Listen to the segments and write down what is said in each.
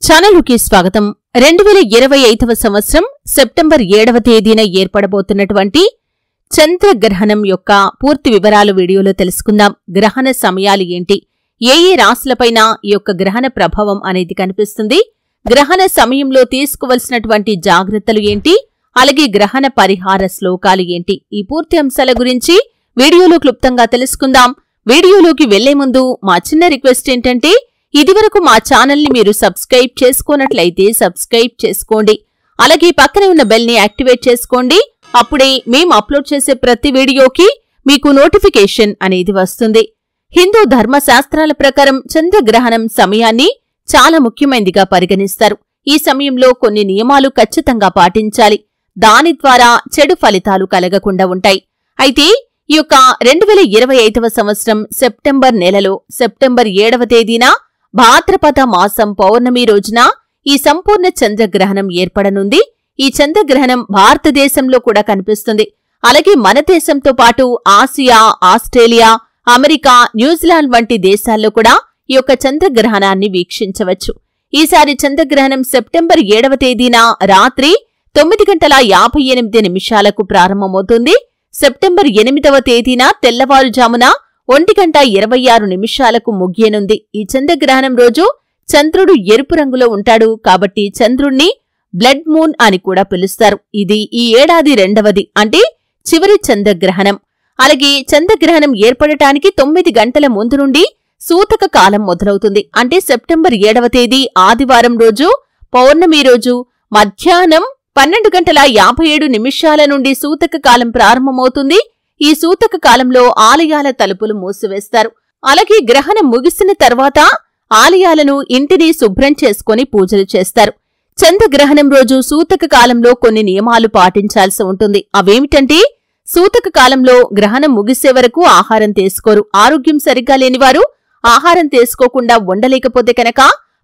ఛానలుకి స్వాగతం. 2025వ సంవత్సరం సెప్టెంబర్ 7వ తేదీన ఏర్పడబోతున్నటువంటి చంద్రగ్రహణం యొక్క పూర్తి వివరాలు వీడియోలో తెలుసుకుందాం. గ్రహణ సమయాలు ఏంటి, ఏ రాశులపైన ఈ యొక్క గ్రహణ ప్రభావం అనేది కనిపిస్తుంది, గ్రహణ సమయంలో తీసుకోవలసినటువంటి జాగ్రత్తలు ఏంటి, అలాగే గ్రహణ పరిహార శ్లోకాలు ఏంటి, ఈ పూర్తి అంశాల గురించి వీడియోలో క్లుప్తంగా తెలుసుకుందాం. వీడియోలోకి వెళ్లే ముందు మా చిన్న రిక్వెస్ట్ ఏంటంటే, ఇదివరకు మా ఛానల్ని మీరు సబ్స్క్రైబ్ చేసుకోనట్లయితే సబ్స్క్రైబ్ చేసుకోండి. అలాగే పక్కనే ఉన్న బెల్ ని యాక్టివేట్ చేసుకోండి. అప్పుడే మేము అప్లోడ్ చేసే ప్రతి వీడియోకి మీకు నోటిఫికేషన్ అనేది వస్తుంది. హిందూ ధర్మశాస్త్రాల ప్రకారం చంద్రగ్రహణం సమయాన్ని చాలా ముఖ్యమైనదిగా పరిగణిస్తారు. ఈ సమయంలో కొన్ని నియమాలు ఖచ్చితంగా పాటించాలి. దాని ద్వారా చెడు ఫలితాలు కలగకుండా ఉంటాయి. అయితే ఈ యొక్క 2025వ సంవత్సరం సెప్టెంబర్ నెలలో సెప్టెంబర్ 7వ తేదీన భాద్రపద మాసం పౌర్ణమి రోజున ఈ సంపూర్ణ చంద్రగ్రహణం ఏర్పడనుంది. ఈ చంద్రగ్రహణం భారతదేశంలో కూడా కనిపిస్తుంది. అలాగే మన దేశంతో పాటు ఆసియా, ఆస్ట్రేలియా, అమెరికా, న్యూజిలాండ్ వంటి దేశాల్లో కూడా ఈ యొక్క చంద్రగ్రహణాన్ని వీక్షించవచ్చు. ఈసారి చంద్రగ్రహణం సెప్టెంబర్ 7వ తేదీన రాత్రి 9:58 ప్రారంభమవుతుంది. సెప్టెంబర్ 8వ తేదీన తెల్లవారుజామున 1:26 ముగియనుంది. ఈ చంద్రగ్రహణం రోజు చంద్రుడు ఎరుపు రంగులో ఉంటాడు. కాబట్టి చంద్రుణ్ణి బ్లడ్ మూన్ అని కూడా పిలుస్తారు. ఇది ఈ ఏడాది రెండవది, అంటే చివరి చంద్రగ్రహణం. అలాగే చంద్రగ్రహణం ఏర్పడటానికి 9 గంటల ముందు నుండి సూతక కాలం మొదలవుతుంది. అంటే సెప్టెంబర్ 7వ తేదీ ఆదివారం రోజు పౌర్ణమి రోజు మధ్యాహ్నం 12:57 నుండి సూతక కాలం ప్రారంభమవుతుంది. ఈ సూతక కాలంలో ఆలయాల తలుపులు మూసివేస్తారు. అలాగే గ్రహణం ముగిసిన తర్వాత ఆలయాలను, ఇంటిని శుభ్రం చేసుకుని పూజలు చేస్తారు. చంద్రగ్రహణం రోజు సూతక కాలంలో కొన్ని నియమాలు పాటించాల్సి ఉంటుంది. అవేమిటంటే, సూతక కాలంలో గ్రహణం ముగిసే వరకు ఆహారం తీసుకోరు. ఆరోగ్యం సరిగ్గా లేనివారు ఆహారం తీసుకోకుండా ఉండలేకపోతే కనుక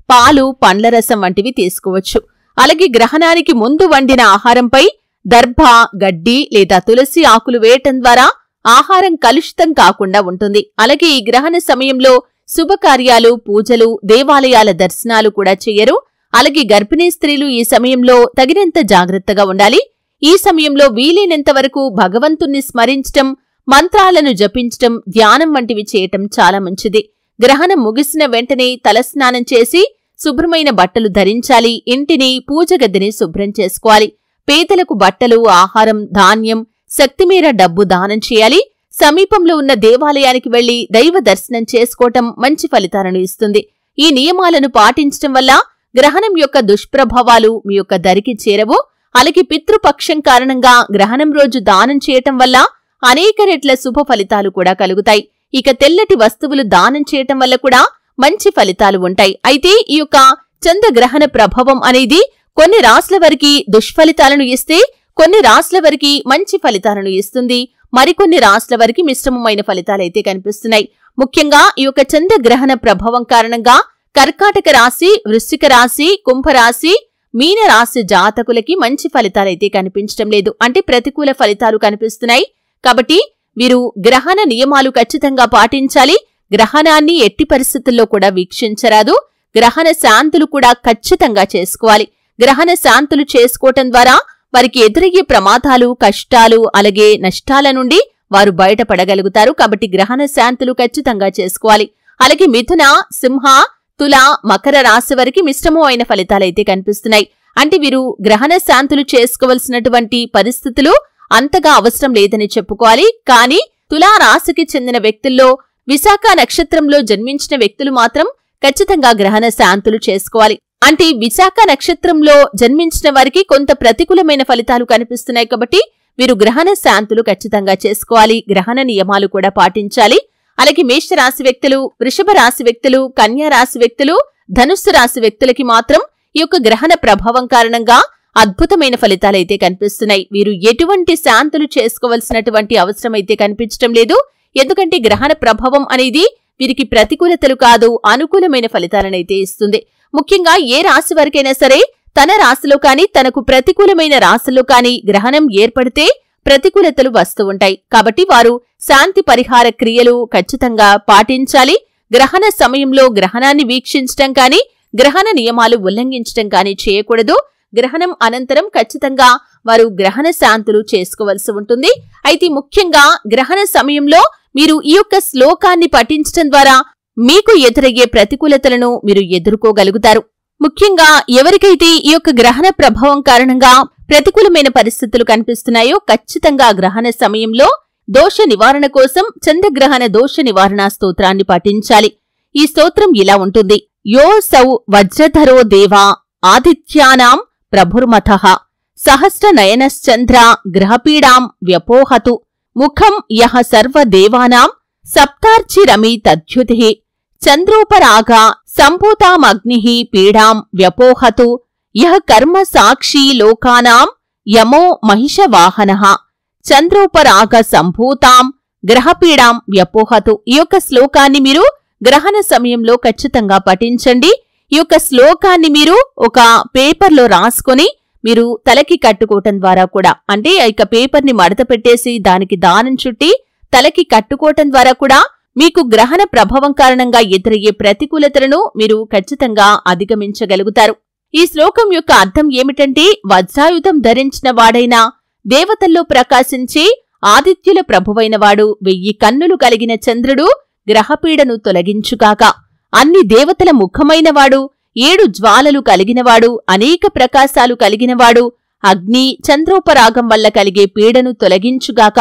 పాలు, పండ్ల రసం వంటివి తీసుకోవచ్చు. అలాగే గ్రహణానికి ముందు వండిన ఆహారంపై దర్భ, గడ్డి లేదా తులసి ఆకులు వేయటం ద్వారా ఆహారం కలుషితం కాకుండా ఉంటుంది. అలాగే ఈ గ్రహణ సమయంలో శుభకార్యాలు, పూజలు, దేవాలయాల దర్శనాలు కూడా చేయరు. అలాగే గర్భిణీ స్త్రీలు ఈ సమయంలో తగినంత జాగ్రత్తగా ఉండాలి. ఈ సమయంలో వీలైనంత వరకు భగవంతుణ్ణి స్మరించటం, మంత్రాలను జపించటం, ధ్యానం వంటివి చేయటం చాలా మంచిది. గ్రహణం ముగిసిన వెంటనే తలస్నానం చేసి శుభ్రమైన బట్టలు ధరించాలి. ఇంటిని, పూజ గదిని శుభ్రం చేసుకోవాలి. పేదలకు బట్టలు, ఆహారం, ధాన్యం, శక్తిమీర డబ్బు దానం చేయాలి. సమీపంలో ఉన్న దేవాలయానికి వెళ్లి దైవ దర్శనం చేసుకోవటం మంచి ఫలితాలను ఇస్తుంది. ఈ నియమాలను పాటించటం వల్ల గ్రహణం యొక్క దుష్ప్రభావాలు మీ యొక్క దరికి చేరవు. అలాగే పితృపక్షం కారణంగా గ్రహణం రోజు దానం చేయటం వల్ల అనేక రెట్ల శుభ ఫలితాలు కూడా కలుగుతాయి. ఇక తెల్లటి వస్తువులు దానం చేయటం వల్ల కూడా మంచి ఫలితాలు ఉంటాయి. అయితే ఈ యొక్క చంద్రగ్రహణ ప్రభావం అనేది కొన్ని రాశుల వారికి దుష్ఫలితాలను ఇస్తే, కొన్ని రాశుల వారికి మంచి ఫలితాలను ఇస్తుంది. మరికొన్ని రాశుల వారికి మిశ్రమమైన ఫలితాలైతే కనిపిస్తున్నాయి. ముఖ్యంగా ఈ యొక్క చంద్రగ్రహణ ప్రభావం కారణంగా కర్కాటక రాశి, వృశ్చిక రాశి, కుంభరాశి, మీన రాశి జాతకులకి మంచి ఫలితాలైతే కనిపించడం లేదు. అంటే ప్రతికూల ఫలితాలు కనిపిస్తున్నాయి. కాబట్టి వీరు గ్రహణ నియమాలు ఖచ్చితంగా పాటించాలి. గ్రహణాన్ని ఎట్టి పరిస్థితుల్లో కూడా వీక్షించరాదు. గ్రహణ శాంతులు కూడా ఖచ్చితంగా చేసుకోవాలి. గ్రహణ శాంతులు చేసుకోవటం ద్వారా వారికి ఎదురయ్యే ప్రమాదాలు, కష్టాలు, అలాగే నష్టాల నుండి వారు బయటపడగలుగుతారు. కాబట్టి గ్రహణ శాంతులు ఖచ్చితంగా చేసుకోవాలి. అలాగే మిథున, సింహ, తుల, మకర రాశి వారికి మిశ్రమమైన ఫలితాలైతే కనిపిస్తున్నాయి. అంటే వీరు గ్రహణ శాంతులు చేసుకోవలసినటువంటి పరిస్థితులు అంతగా అవసరం లేదని చెప్పుకోవాలి. కానీ తులా రాశికి చెందిన వ్యక్తుల్లో విశాఖ నక్షత్రంలో జన్మించిన వ్యక్తులు మాత్రం ఖచ్చితంగా గ్రహణ శాంతులు చేసుకోవాలి. అంటే విశాఖ నక్షత్రంలో జన్మించిన వారికి కొంత ప్రతికూలమైన ఫలితాలు కనిపిస్తున్నాయి. కాబట్టి వీరు గ్రహణ శాంతులు ఖచ్చితంగా చేసుకోవాలి. గ్రహణ నియమాలు కూడా పాటించాలి. అలాగే మేషరాశి వ్యక్తులు, వృషభ రాశి వ్యక్తులు, కన్యా రాశి వ్యక్తులు, ధనుస్సు రాశి వ్యక్తులకి మాత్రం ఈ యొక్క గ్రహణ ప్రభావం కారణంగా అద్భుతమైన ఫలితాలైతే కనిపిస్తున్నాయి. వీరు ఎటువంటి శాంతులు చేసుకోవలసినటువంటి అవసరం అయితే కనిపించడం లేదు. ఎందుకంటే గ్రహణ ప్రభావం అనేది వీరికి ప్రతికూలతలు కాదు, అనుకూలమైన ఫలితాలనైతే ఇస్తుంది. ముఖ్యంగా ఏ రాశి వారికైనా సరే తన రాశిలో కానీ, తనకు ప్రతికూలమైన రాశిలో కానీ గ్రహణం ఏర్పడితే ప్రతికూలతలు వస్తూ ఉంటాయి. కాబట్టి వారు శాంతి పరిహార క్రియలు ఖచ్చితంగా పాటించాలి. గ్రహణ సమయంలో గ్రహణాన్ని వీక్షించటం కానీ, గ్రహణ నియమాలు ఉల్లంఘించడం కానీ చేయకూడదు. గ్రహణం అనంతరం ఖచ్చితంగా వారు గ్రహణ శాంతులు చేసుకోవలసి ఉంటుంది. అయితే ముఖ్యంగా గ్రహణ సమయంలో మీరు ఈ యొక్క శ్లోకాన్ని పఠించడం ద్వారా మీకు ఎదురయ్యే ప్రతికూలతలను మీరు ఎదుర్కోగలుగుతారు. ముఖ్యంగా ఎవరికైతే ఈ యొక్క గ్రహణ ప్రభావం కారణంగా ప్రతికూలమైన పరిస్థితులు కనిపిస్తున్నాయో ఖచ్చితంగా గ్రహణ సమయంలో దోష నివారణ కోసం చంద్రగ్రహణ దోష నివారణ స్తోత్రాన్ని పఠించాలి. ఈ స్తోత్రం ఇలా ఉంటుంది. యో సౌ వజ్రధరో దేవా ఆదిత్యానాం ప్రభుర్మథః సహస్రనయనశ్చంద్ర గ్రహపీడాం వ్యపోహతు ముఖం యః సర్వదేవానాం సప్తార్చిరమి తద్యుతిః చంద్రోపరాగా సంభూతామగ్నిః పీడాం వ్యపోహతు యః కర్మ సాక్షీ లోకానాం యమో మహిషవాహనః చంద్రోపరాగ సంభూతాం గ్రహపీడాం వ్యపోహతు. ఈ యొక్క శ్లోకాన్ని మీరు గ్రహణ సమయంలో ఖచ్చితంగా పఠించండి. ఈ యొక్క శ్లోకాన్ని మీరు ఒక పేపర్లో రాసుకొని మీరు తలకి కట్టుకోవటం ద్వారా కూడా, అంటే ఆ యొక్క పేపర్ని మడత పెట్టేసి దానికి దారం చుట్టి తలకి కట్టుకోవటం ద్వారా కూడా మీకు గ్రహణ ప్రభావం కారణంగా ఎదురయ్యే ప్రతికూలతలను మీరు ఖచ్చితంగా అధిగమించగలుగుతారు. ఈ శ్లోకం యొక్క అర్థం ఏమిటంటే, వజ్రాయుధం ధరించిన వాడైనా దేవతల్లో ప్రకాశించే ఆదిత్యుల ప్రభువైనవాడు 1000 కన్నులు కలిగిన చంద్రుడు గ్రహపీడను తొలగించుగాక. అన్ని దేవతల ముఖమైనవాడు 7 జ్వాలలు కలిగినవాడు అనేక ప్రకాశాలు కలిగినవాడు అగ్ని చంద్రోపరాగం వల్ల కలిగే పీడను తొలగించుగాక.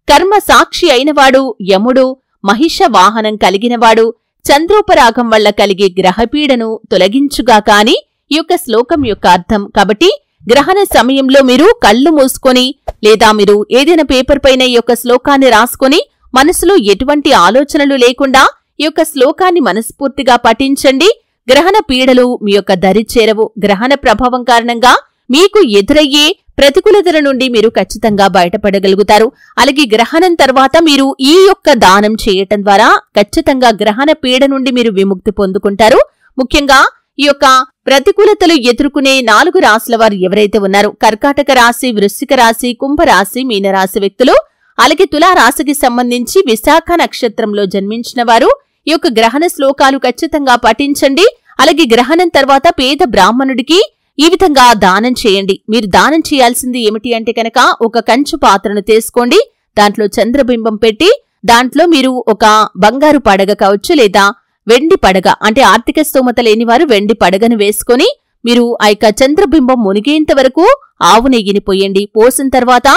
కర్మ సాక్షి అయినవాడు యముడు మహిష వాహనం కలిగినవాడు చంద్రోపరాగం వల్ల కలిగే గ్రహపీడను తొలగించుగాక అని ఈ యొక్క శ్లోకం యొక్క అర్థం. కాబట్టి గ్రహణ సమయంలో మీరు కళ్ళు మూసుకొని లేదా మీరు ఏదైనా పేపర్ పైన ఈ యొక్క శ్లోకాన్ని రాసుకొని మనసులో ఎటువంటి ఆలోచనలు లేకుండా ఈ యొక్క శ్లోకాన్ని మనస్ఫూర్తిగా పఠించండి. గ్రహణ పీడలు మీ యొక్క దరి చేరవు. గ్రహణ ప్రభావం కారణంగా మీకు ఎదురయ్యే ప్రతికూలతల నుండి మీరు ఖచ్చితంగా బయటపడగలుగుతారు. అలాగే గ్రహణం తర్వాత మీరు ఈ యొక్క దానం చేయటం ద్వారా ఖచ్చితంగా గ్రహణ పీడ నుండి మీరు విముక్తి పొందుకుంటారు. ముఖ్యంగా ఈ యొక్క ప్రతికూలతలు ఎదుర్కొనే 4 రాశుల వారు ఎవరైతే ఉన్నారో, కర్కాటక రాశి, వృశ్చిక రాశి, కుంభరాశి, మీనరాశి వ్యక్తులు, అలాగే తులా రాశికి సంబంధించి విశాఖ నక్షత్రంలో జన్మించిన వారు ఈ యొక్క గ్రహణ శ్లోకాలు ఖచ్చితంగా పఠించండి. అలాగే గ్రహణం తర్వాత పేద బ్రాహ్మణుడికి ఈ విధంగా దానం చేయండి. మీరు దానం చేయాల్సింది ఏమిటి అంటే కనుక, ఒక కంచు పాత్రను తీసుకోండి, దాంట్లో చంద్రబింబం పెట్టి దాంట్లో మీరు ఒక బంగారు పడగ కావచ్చు లేదా వెండి పడగ, అంటే ఆర్థిక స్తోమత లేనివారు వెండి పడగను వేసుకొని మీరు ఆ యొక్క చంద్రబింబం మునిగేంత వరకు ఆవు నెయ్యిని పోయండి. పోసిన తర్వాత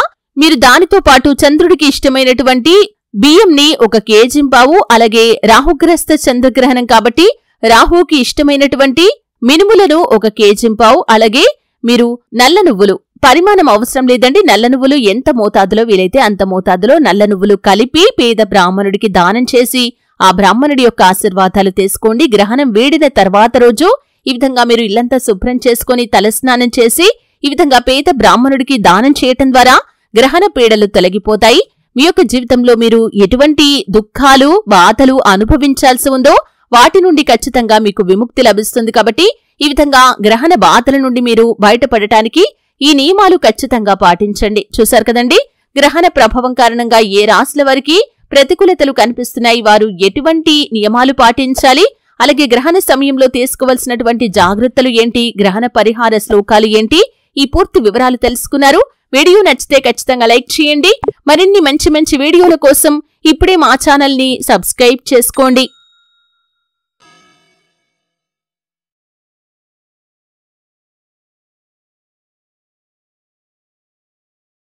మీరు దానితో పాటు చంద్రుడికి ఇష్టమైనటువంటి బియ్యంని 1 కేజీంపావు, అలాగే రాహుగ్రస్త చంద్రగ్రహణం కాబట్టి రాహుకి ఇష్టమైనటువంటి మినుములను 1 కేజీంపావు, అలాగే మీరు నల్ల నువ్వులు, పరిమాణం అవసరం లేదండి, నల్ల నువ్వులు ఎంత మోతాదులో వీలైతే అంత మోతాదులో నల్ల నువ్వులు కలిపి పేద బ్రాహ్మణుడికి దానం చేసి ఆ బ్రాహ్మణుడి యొక్క ఆశీర్వాదాలు తీసుకోండి. గ్రహణం వీడిన తర్వాత రోజు ఈ విధంగా మీరు ఇల్లంతా శుభ్రం చేసుకుని తలస్నానం చేసి ఈ విధంగా పేద బ్రాహ్మణుడికి దానం చేయటం ద్వారా గ్రహణ పీడలు తొలగిపోతాయి. మీ యొక్క జీవితంలో మీరు ఎటువంటి దుఃఖాలు బాధలు అనుభవించాల్సి ఉందో వాటి నుండి ఖచ్చితంగా మీకు విముక్తి లభిస్తుంది. కాబట్టి ఈ విధంగా గ్రహణ బాధల నుండి మీరు బయటపడటానికి ఈ నియమాలు ఖచ్చితంగా పాటించండి. చూశారు కదండి, గ్రహణ ప్రభావం కారణంగా ఏ రాశుల వారికి ప్రతికూలతలు కనిపిస్తున్నాయి, వారు ఎటువంటి నియమాలు పాటించాలి, అలాగే గ్రహణ సమయంలో తీసుకోవాల్సినటువంటి జాగ్రత్తలు ఏంటి, గ్రహణ పరిహార శ్లోకాలు ఏంటి, ఈ పూర్తి వివరాలు తెలుసుకున్నారు. వీడియో నచ్చితే ఖచ్చితంగా లైక్ చేయండి. మరిన్ని మంచి మంచి వీడియోల కోసం ఇప్పుడే మా ఛానల్ని సబ్స్క్రైబ్ చేసుకోండి.